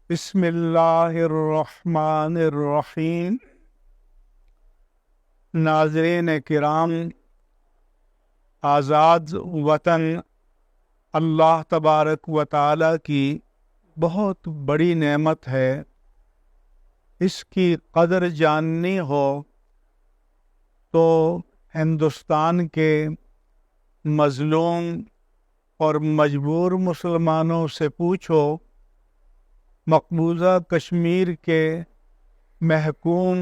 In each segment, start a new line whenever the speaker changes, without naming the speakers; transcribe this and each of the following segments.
بسم اللہ الرحمن الرحیم۔ ناظرین کرام، آزاد وطن اللہ تبارک و تعالی کی بہت بڑی نعمت ہے۔ اس کی قدر جاننی ہو تو ہندوستان کے مظلوم اور مجبور مسلمانوں سے پوچھو، مقبوضہ کشمیر کے محکوم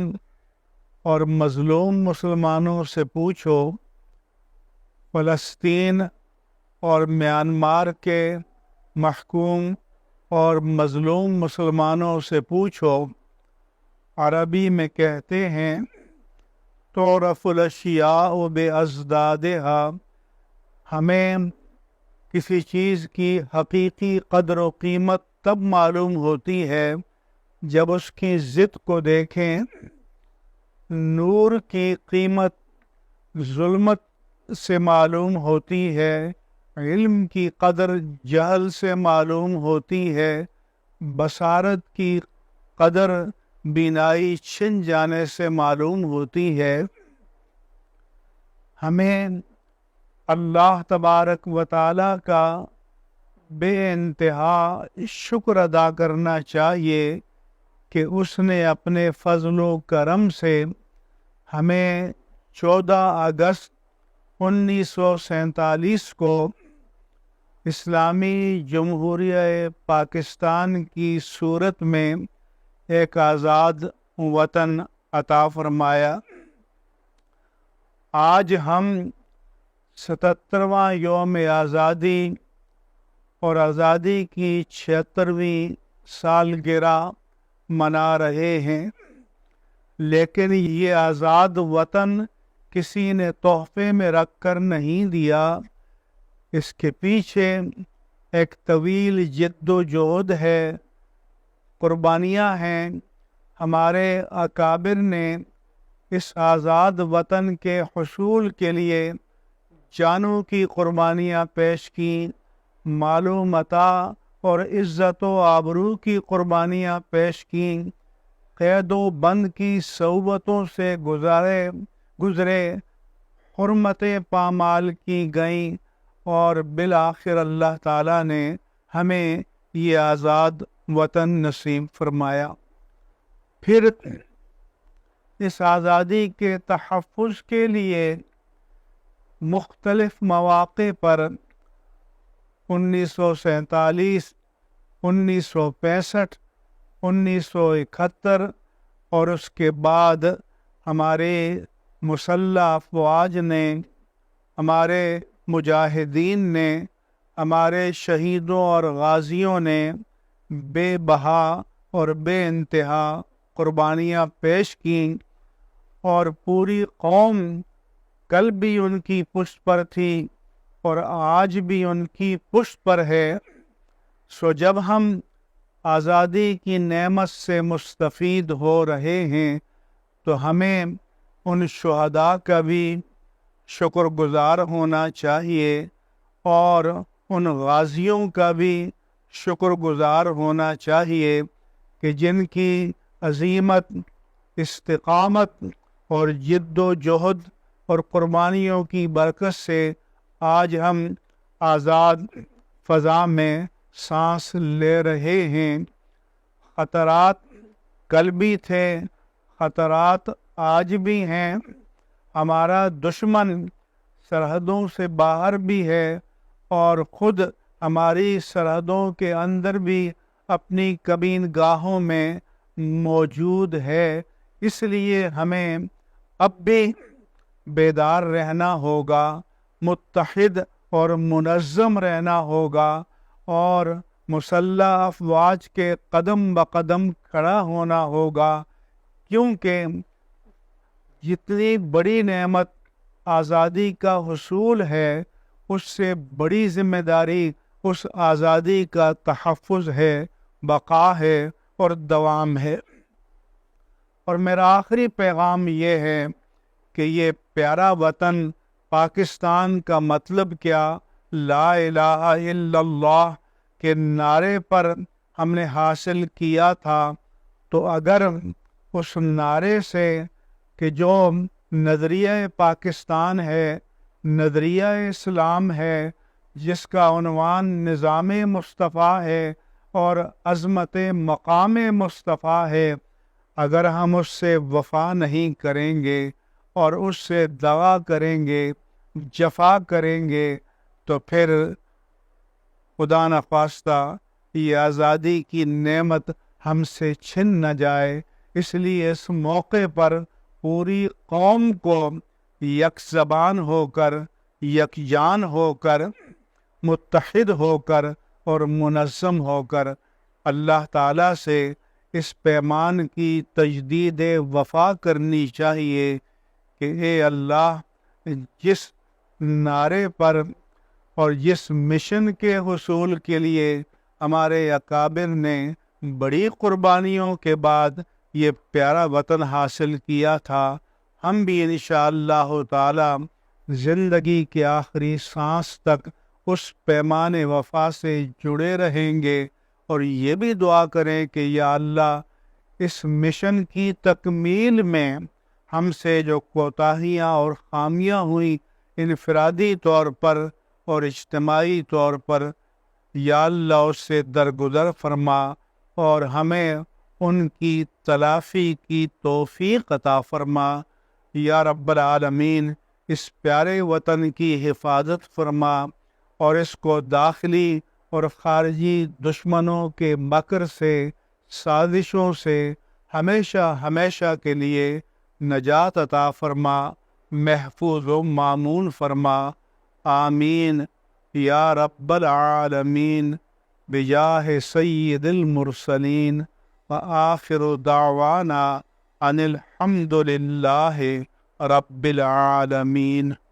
اور مظلوم مسلمانوں سے پوچھو، فلسطین اور میانمار کے محکوم اور مظلوم مسلمانوں سے پوچھو۔ عربی میں کہتے ہیں تعرف الاشیاء بازدادها، ہمیں کسی چیز کی حقیقی قدر و قیمت تب معلوم ہوتی ہے جب اس کی ضد کو دیکھیں۔ نور کی قیمت ظلمت سے معلوم ہوتی ہے، علم کی قدر جہل سے معلوم ہوتی ہے، بصارت کی قدر بینائی چھن جانے سے معلوم ہوتی ہے۔ ہمیں اللہ تبارک و تعالی کا بے انتہا شکر ادا کرنا چاہیے کہ اس نے اپنے فضل و کرم سے ہمیں 14 اگست 1947 کو اسلامی جمہوریہ پاکستان کی صورت میں ایک آزاد وطن عطا فرمایا۔ آج ہم 77واں یوم آزادی اور آزادی کی 76ویں سالگرہ منا رہے ہیں، لیکن یہ آزاد وطن کسی نے تحفے میں رکھ کر نہیں دیا۔ اس کے پیچھے ایک طویل جد و جہد ہے، قربانیاں ہیں۔ ہمارے اکابر نے اس آزاد وطن کے حصول کے لیے جانوں کی قربانیاں پیش کی، مال و متاع اور عزت و آبرو کی قربانیاں پیش کیں، قید و بند کی صعوبتوں سے گزرے، حرمتیں پامال کی گئیں، اور بالآخر اللہ تعالیٰ نے ہمیں یہ آزاد وطن نصیب فرمایا۔ پھر اس آزادی کے تحفظ کے لیے مختلف مواقع پر 1947، 1965، 1971 اور اس کے بعد ہمارے مسلح افواج نے، ہمارے مجاہدین نے، ہمارے شہیدوں اور غازیوں نے بے بہا اور بے انتہا قربانیاں پیش کیں، اور پوری قوم کل بھی ان کی پشت پر تھی اور آج بھی ان کی پشت پر ہے۔ سو جب ہم آزادی کی نعمت سے مستفید ہو رہے ہیں تو ہمیں ان شہداء کا بھی شکر گزار ہونا چاہیے، اور ان غازیوں کا بھی شکر گزار ہونا چاہیے کہ جن کی عزیمت، استقامت اور جد و جہد اور قربانیوں کی برکت سے آج ہم آزاد فضا میں سانس لے رہے ہیں۔ خطرات کل بھی تھے، خطرات آج بھی ہیں۔ ہمارا دشمن سرحدوں سے باہر بھی ہے اور خود ہماری سرحدوں کے اندر بھی اپنی کبین گاہوں میں موجود ہے۔ اس لیے ہمیں اب بھی بیدار رہنا ہوگا، متحد اور منظم رہنا ہوگا، اور مسلح افواج کے قدم بقدم کھڑا ہونا ہوگا، کیونکہ جتنی بڑی نعمت آزادی کا حصول ہے، اس سے بڑی ذمہ داری اس آزادی کا تحفظ ہے، بقا ہے اور دوام ہے۔ اور میرا آخری پیغام یہ ہے کہ یہ پیارا وطن پاکستان کا مطلب کیا، لا الہ الا اللہ کے نعرے پر ہم نے حاصل کیا تھا، تو اگر اس نعرے سے کہ جو نظریہ پاکستان ہے، نظریہ اسلام ہے، جس کا عنوان نظام مصطفیٰ ہے اور عظمت مقام مصطفیٰ ہے، اگر ہم اس سے وفا نہیں کریں گے اور اس سے دغا کریں گے، جفا کریں گے، تو پھر خدا نخواستہ یہ آزادی کی نعمت ہم سے چھن نہ جائے۔ اس لیے اس موقع پر پوری قوم کو یک زبان ہو کر، یکجان ہو کر، متحد ہو کر اور منظم ہو کر اللہ تعالیٰ سے اس پیمان کی تجدید وفا کرنی چاہیے کہ اے اللہ، جس نعرے پر اور جس مشن کے حصول کے لیے ہمارے اکابر نے بڑی قربانیوں کے بعد یہ پیارا وطن حاصل کیا تھا، ہم بھی انشاءاللہ تعالی زندگی کے آخری سانس تک اس پیمان وفا سے جڑے رہیں گے، اور یہ بھی دعا کریں کہ یا اللہ، اس مشن کی تکمیل میں ہم سے جو کوتاہیاں اور خامیاں ہوئیں انفرادی طور پر اور اجتماعی طور پر، یا اللہ اس سے درگزر فرما اور ہمیں ان کی تلافی کی توفیق عطا فرما۔ یا رب العالمین، اس پیارے وطن کی حفاظت فرما اور اس کو داخلی اور خارجی دشمنوں کے مکر سے، سازشوں سے ہمیشہ ہمیشہ کے لیے نجات عطا فرما، محفوظ و مامون فرما۔ آمین یا رب العالمین، بجاہ سید المرسلین، وآخر دعوانا ان الحمد للہ رب العالمین۔